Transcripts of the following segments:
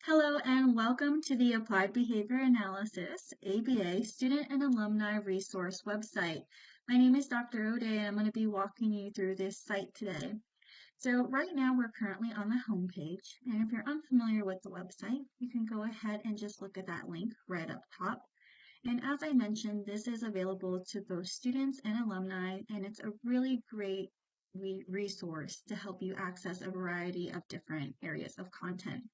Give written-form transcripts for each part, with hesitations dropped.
Hello and welcome to the Applied Behavior Analysis, ABA, Student and Alumni Resource website. My name is Dr. O'Day and I'm going to be walking you through this site today. So right now we're currently on the home page, and if you're unfamiliar with the website, you can go ahead and just look at that link right up top. And as I mentioned, this is available to both students and alumni, and it's a really great resource to help you access a variety of different areas of content.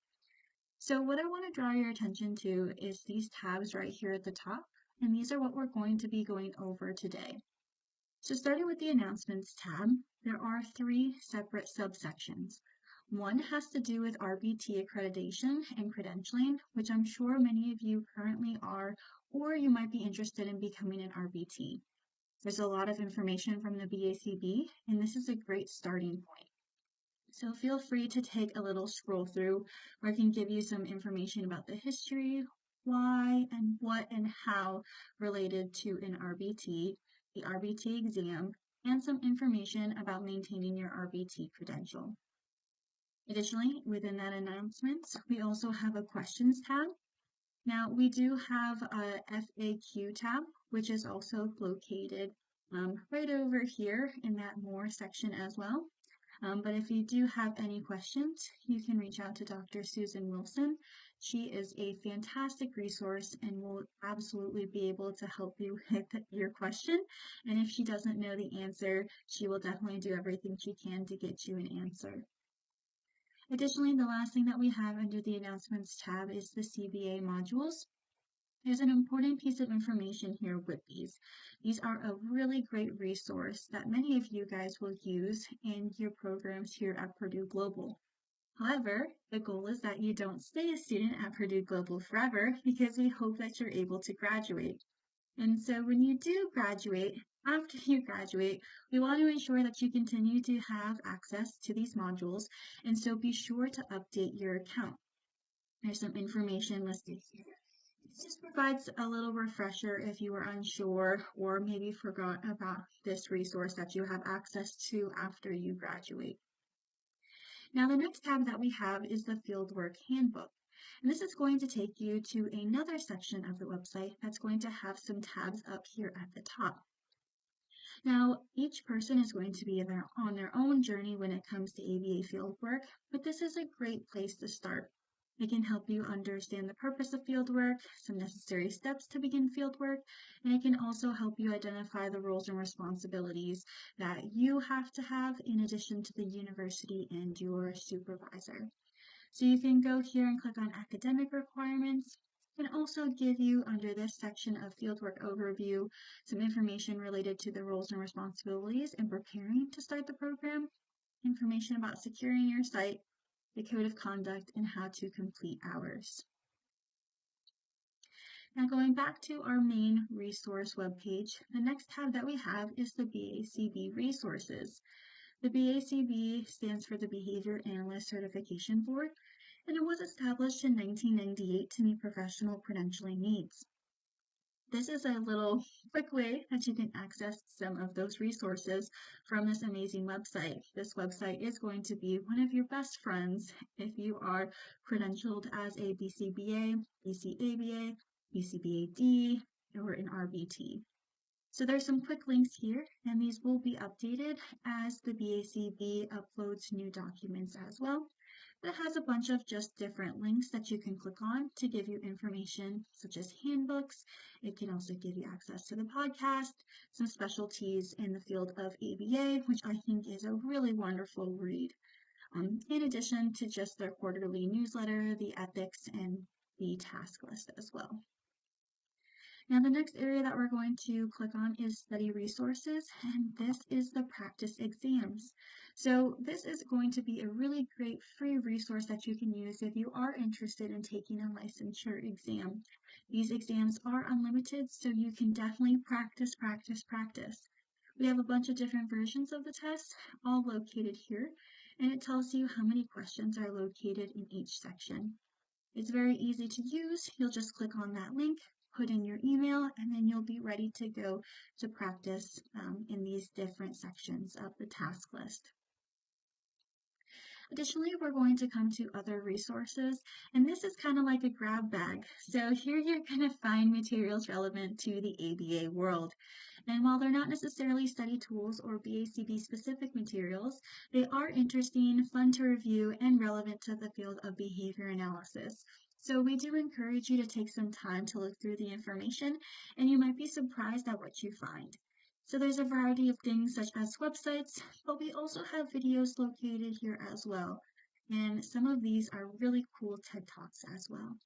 So what I want to draw your attention to is these tabs right here at the top, and these are what we're going to be going over today. So starting with the Announcements tab, there are three separate subsections. One has to do with RBT accreditation and credentialing, which I'm sure many of you currently are, or you might be interested in becoming an RBT. There's a lot of information from the BACB, and this is a great starting point. So feel free to take a little scroll through where I can give you some information about the history, why and what and how related to an RBT, the RBT exam, and some information about maintaining your RBT credential. Additionally, within that announcements, we also have a questions tab. Now we do have a FAQ tab, which is also located right over here in that more section as well. But if you do have any questions, you can reach out to Dr. Susan Wilson. She is a fantastic resource and will absolutely be able to help you with your question. And if she doesn't know the answer, she will definitely do everything she can to get you an answer. Additionally, the last thing that we have under the Announcements tab is the CBA modules. There's an important piece of information here with these. These are a really great resource that many of you guys will use in your programs here at Purdue Global. However, the goal is that you don't stay a student at Purdue Global forever because we hope that you're able to graduate. And so when you do graduate, after you graduate, we want to ensure that you continue to have access to these modules, and so be sure to update your account. There's some information listed here. This just provides a little refresher if you are unsure or maybe forgot about this resource that you have access to after you graduate. Now the next tab that we have is the Fieldwork Handbook. And this is going to take you to another section of the website that's going to have some tabs up here at the top. Now, each person is going to be on their own journey when it comes to ABA fieldwork, but this is a great place to start. It can help you understand the purpose of fieldwork, some necessary steps to begin fieldwork, and it can also help you identify the roles and responsibilities that you have to have in addition to the university and your supervisor. So you can go here and click on academic requirements. It can also give you, under this section of Fieldwork Overview, some information related to the roles and responsibilities in preparing to start the program, information about securing your site, the code of conduct, and how to complete hours. Now going back to our main resource webpage, the next tab that we have is the BACB resources. The BACB stands for the Behavior Analyst Certification Board, and it was established in 1998 to meet professional credentialing needs. This is a little quick way that you can access some of those resources from this amazing website. This website is going to be one of your best friends if you are credentialed as a BCBA, BCABA, BCBAD, or an RBT. So there's some quick links here, and these will be updated as the BACB uploads new documents as well. It has a bunch of just different links that you can click on to give you information such as handbooks. It can also give you access to the podcast, some specialties in the field of ABA, which I think is a really wonderful read. In addition to just their quarterly newsletter, the ethics, and the task list as well. Now the next area that we're going to click on is study resources, and this is the practice exams. So this is going to be a really great free resource that you can use if you are interested in taking a licensure exam. These exams are unlimited, so you can definitely practice, practice, practice. We have a bunch of different versions of the test, all located here, and it tells you how many questions are located in each section. It's very easy to use. You'll just click on that link, put in your email, and then you'll be ready to go to practice in these different sections of the task list. Additionally, we're going to come to other resources, and this is kind of like a grab bag. So here you're going to find materials relevant to the ABA world. And while they're not necessarily study tools or BACB specific materials, they are interesting, fun to review, and relevant to the field of behavior analysis. So we do encourage you to take some time to look through the information, and you might be surprised at what you find. So there's a variety of things such as websites, but we also have videos located here as well. And some of these are really cool TED Talks as well.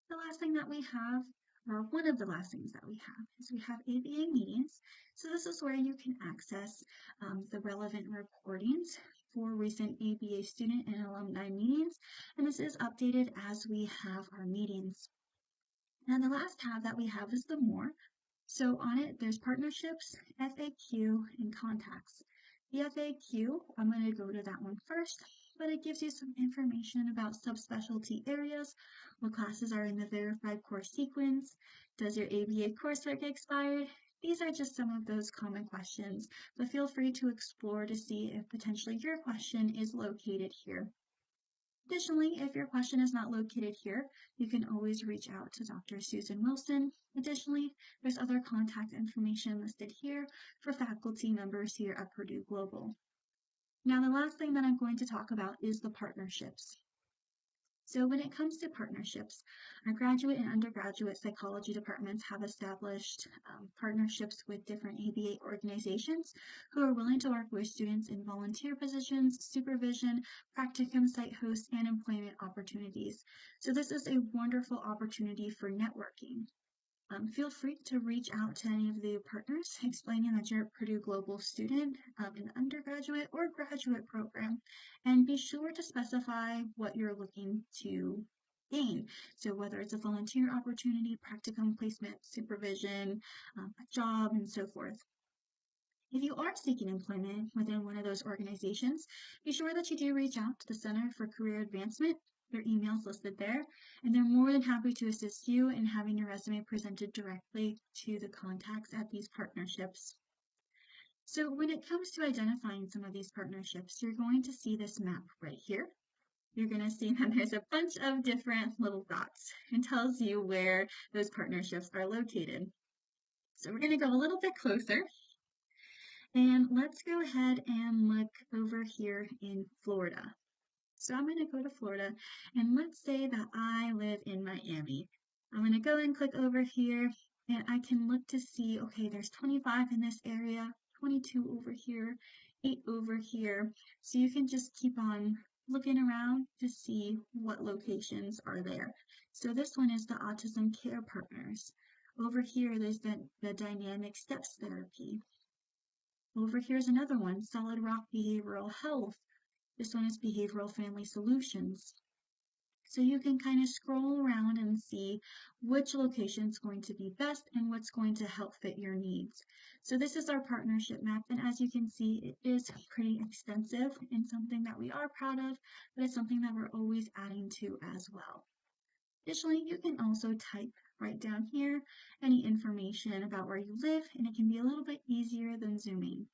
The last thing that we have, or one of the last things that we have, is we have ABA meetings. So this is where you can access the relevant recordings for recent ABA student and alumni meetings. And this is updated as we have our meetings. Now the last tab that we have is the More. So on it, there's partnerships, FAQ, and contacts. The FAQ, I'm going to go to that one first, but it gives you some information about subspecialty areas, what classes are in the verified course sequence, does your ABA coursework get expired? These are just some of those common questions, but feel free to explore to see if potentially your question is located here. Additionally, if your question is not located here, you can always reach out to Dr. Susan Wilson. Additionally, there's other contact information listed here for faculty members here at Purdue Global. Now, the last thing that I'm going to talk about is the partnerships. So when it comes to partnerships, our graduate and undergraduate psychology departments have established partnerships with different ABA organizations who are willing to work with students in volunteer positions, supervision, practicum site hosts, and employment opportunities. So this is a wonderful opportunity for networking. Feel free to reach out to any of the partners explaining that you're a Purdue Global student in the undergraduate or graduate program, and be sure to specify what you're looking to gain. So whether it's a volunteer opportunity, practicum placement, supervision, a job, and so forth. If you are seeking employment within one of those organizations, be sure that you do reach out to the Center for Career Advancement. Their email is listed there, and they're more than happy to assist you in having your resume presented directly to the contacts at these partnerships. So when it comes to identifying some of these partnerships, you're going to see this map right here. You're going to see that there's a bunch of different little dots and tells you where those partnerships are located. So we're going to go a little bit closer. And let's go ahead and look over here in Florida. So I'm going to go to Florida, and let's say that I live in Miami. I'm going to go and click over here, and I can look to see, okay, there's 25 in this area, 22 over here, 8 over here. So you can just keep on looking around to see what locations are there. So this one is the Autism Care Partners. Over here, there's the Dynamic Steps Therapy. Over here's another one, Solid Rock Behavioral Health. This one is Behavioral Family Solutions. So you can kind of scroll around and see which location is going to be best and what's going to help fit your needs. So this is our partnership map, and as you can see, it is pretty extensive and something that we are proud of, but it's something that we're always adding to as well. Additionally, you can also type right down here any information about where you live, and it can be a little bit easier than zooming.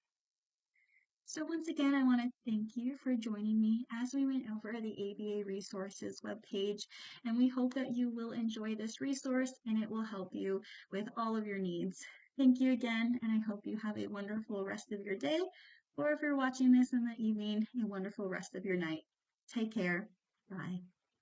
So once again, I want to thank you for joining me as we went over the ABA Resources webpage, and we hope that you will enjoy this resource and it will help you with all of your needs. Thank you again, and I hope you have a wonderful rest of your day, or if you're watching this in the evening, a wonderful rest of your night. Take care. Bye.